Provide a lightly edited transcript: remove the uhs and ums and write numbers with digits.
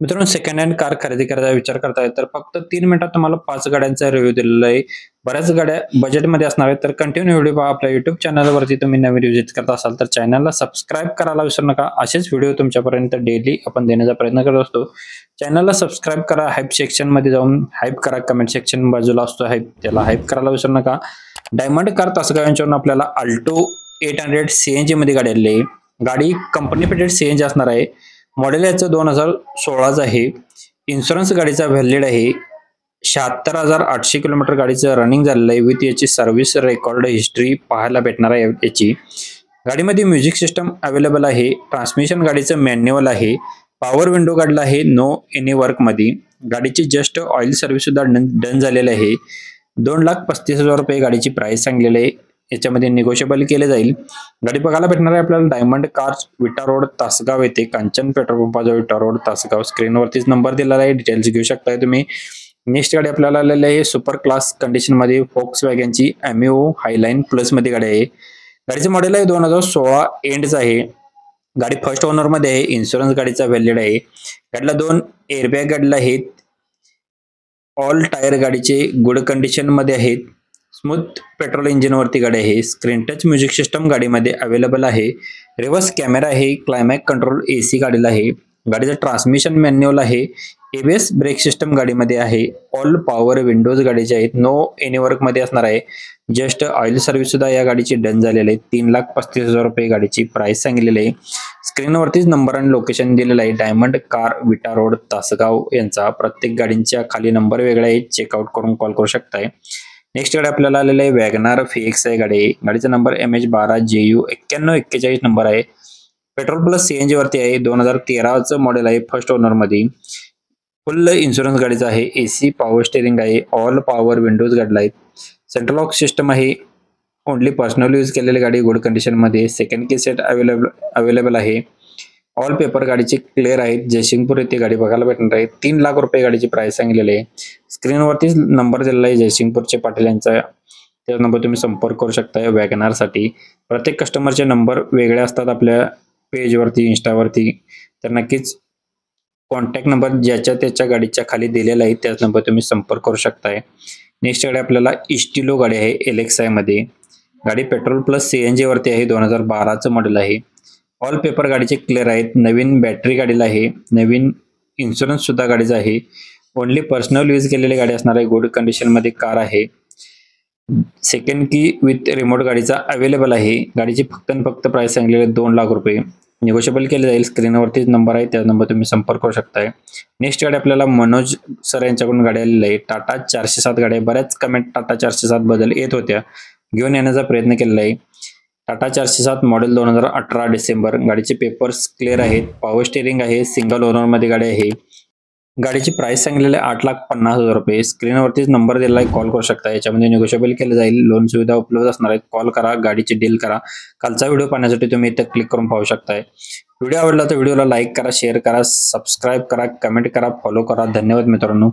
मित्रांनो, second hand car खरेदी करायचा विचार करताय तर फक्त 3 मिनिटात तुम्हाला 5 गाड्यांचा रिव्ह्यू दिलेला आहे. बऱ्याच गाड्या बजेटमध्ये असणार आहेत, तर कंटिन्यू व्हिडिओ पहा. आपल्या YouTube चॅनलवरती तुम्ही नवीन व्हिजिट करत असाल तर चॅनलला सबस्क्राईब करायला विसरू नका. असेच व्हिडिओ तुमच्यापर्यंत डेली आपण देण्याचा प्रयत्न करत असतो. चॅनलला सबस्क्राईब करा. हाईप सेक्शनमध्ये जाऊन हाईप करा. कमेंट सेक्शन बाजूला असतो हाईप, त्याला हाईप करायला विसरू नका. डायमंड कार तासगाव यांच्यावरून आपल्याला अल्टो 800 CNG मध्ये गाडी आलेली आहे. गाडी कंपनी पेटेड CNG असणार आहे. मॉडेल याचं 2016च आहे. इन्शुरन्स गाडीचा व्हॅलिड आहे. 76,800 किलोमीटर गाडीचं रनिंग झालेलं आहे. विथ याची सर्व्हिस रेकॉर्ड हिस्ट्री पाहायला भेटणार आहे याची. गाडीमध्ये म्युझिक सिस्टम अवेलेबल आहे. ट्रान्समिशन गाडीचं मॅन्युअल आहे. पॉवर विंडो गाडीला आहे नो एनी वर्क मध्ये. गाडीची जस्ट ऑइल सर्व्हिस सुद्धा डन झालेली आहे. 2,35,000 रुपये गाडीची प्राइस सांगलेली आहे. याच्यामध्ये निगोशिएबल केले जाईल. गाडी बघायला भेटणार आहे आपल्याला डायमंड कार्स विटा रोड तासगाव येथे, कांचन पेट्रोल पंपाजवळ विटा रोड तासगाव. स्क्रीनवरतीच नंबर दिलेला आहे, डिटेल्स घेऊ शकताय तुम्ही. नेक्स्ट गाडी आपल्याला आलेली आहे सुपर क्लास कंडिशन मध्ये Volkswagenची एमिओ हायलाईन प्लस मध्ये गाडी आहे. गाडीचं मॉडेल आहे 2016 एंडच आहे. गाडी फर्स्ट ओनर मध्ये आहे. इन्शुरन्स गाडीचा व्हॅलिड आहे. गाडीला 2 एअरबॅग गाडीला आहेत. ऑल टायर गाडीचे गुड कंडिशन मध्ये आहेत. स्मूथ पेट्रोल इंजिन वरती गाडी आहे. स्क्रीन टच म्युझिक सिस्टम गाडीमध्ये अवेलेबल आहे. रिव्हर्स कॅमेरा आहे. क्लायमॅक्स कंट्रोल AC गाडीला आहे. गाडीचं ट्रान्समिशन मॅन्युअल आहे. ABS ब्रेक सिस्टम गाडीमध्ये आहे. ऑल पॉवर विंडोज गाडीचे आहेत. नो एनी वर्क मध्ये असणार आहे. जस्ट ऑइल सर्व्हिस सुद्धा या गाडीची डन झालेली आहे. 3,35,000 रुपये गाडीची प्राइस सांगितलेली आहे. स्क्रीनवरतीच नंबर आणि लोकेशन दिलेलं आहे. डायमंड कार विटा रोड तासगाव यांचा. प्रत्येक गाडींच्या खाली नंबर वेगळा आहे, चेकआउट करून कॉल करू शकताय. नेक्स्ट गाडी आपल्याला आलेली आहे वॅगनार FX आहे गाडी. गाडीचा नंबर MH12JU 9141 नंबर आहे. पेट्रोल प्लस CNG वरती आहे. 2013चं मॉडेल आहे. फर्स्ट ओनर मध्ये. फुल इन्शुरन्स गाडीचा आहे. AC पॉवर स्टेरिंग आहे. ऑल पॉवर विंडोज गाडीला आहेत. सेंट्रल लॉक सिस्टम आहे. ओनली पर्सनल यूज केलेली गाडी गुड कंडिशन मध्ये. सेकंड की सेट अवेलेबल आहे. ऑल पेपर गाडीचे क्लिअर आहेत. जयसिंगपूर येथे गाडी बघायला भेटणार आहे. 3 लाख रुपये गाडीची प्राइस सांगितलेली आहे. स्क्रीनवरतीच नंबर दिलेला आहे जयसिंगपूरचे पाटील यांचा. त्या नंबर तुम्ही संपर्क करू शकता वॅगनार साठी. प्रत्येक कस्टमरचे नंबर वेगळे असतात आपल्या पेजवरती इंस्टावरती, तर नक्कीच कॉन्टॅक्ट नंबर ज्याच्या त्याच्या गाडीच्या खाली दिलेला आहे त्याच नंबर तुम्ही संपर्क करू शकताय. नेक्स्ट गाडी आपल्याला इस्टिलो गाडी आहे LXI मध्ये. गाडी पेट्रोल प्लस CNG वरती आहे. 2012चं मॉडेल आहे. ऑल पेपर गाडीचे क्लिअर आहेत. नवीन बॅटरी गाडीला आहे. नवीन इन्शुरन्स सुद्धा गाडीचा आहे. ओनली पर्सनल यूज केलेली गाडी असणार आहे. गुड कंडिशन मध्ये कार आहे. सेकंड की विथ रिमोट गाडीचा अवेलेबल आहे. गाडीची फक्त प्राइस सांगलेली 2 लाख रुपये. निगोशिएबल केले जाईल. स्क्रीनवरतीच नंबर आहे, त्या नंबर तुम्ही संपर्क करू शकताय. नेक्स्ट गाडी आपल्याला मनोज सर यांच्याकडून गाडी आलेली आहे. टाटा 407 गाडी आहे. बऱ्याच कमेंट टाटा 407 बद्दल येत होत्या, घेऊन येण्याचा प्रयत्न केलेला आहे. टाटा 407 मॉडेल 2018 डिसेंबर. गाडीचे पेपर्स क्लिअर आहेत. पॉवर स्टेरिंग आहे. सिंगल ओनर मध्ये गाडी आहे. गाडीची प्राइस सांगलेली 8,50,000 रुपये. स्क्रीनवरतीच नंबर दिलेला आहे, कॉल करू शकता. याच्यामध्ये निगोशिएबल केलं जाईल. लोन सुविधा उपलब्ध असणार आहेत. कॉल करा, गाडीची डील करा. कालचा व्हिडिओ पाहण्यासाठी तुम्ही इथं क्लिक करून पाहू शकताय. व्हिडिओ आवडला तर व्हिडिओला लाईक करा, शेअर करा, सबस्क्राईब करा, कमेंट करा, फॉलो करा. धन्यवाद मित्रांनो.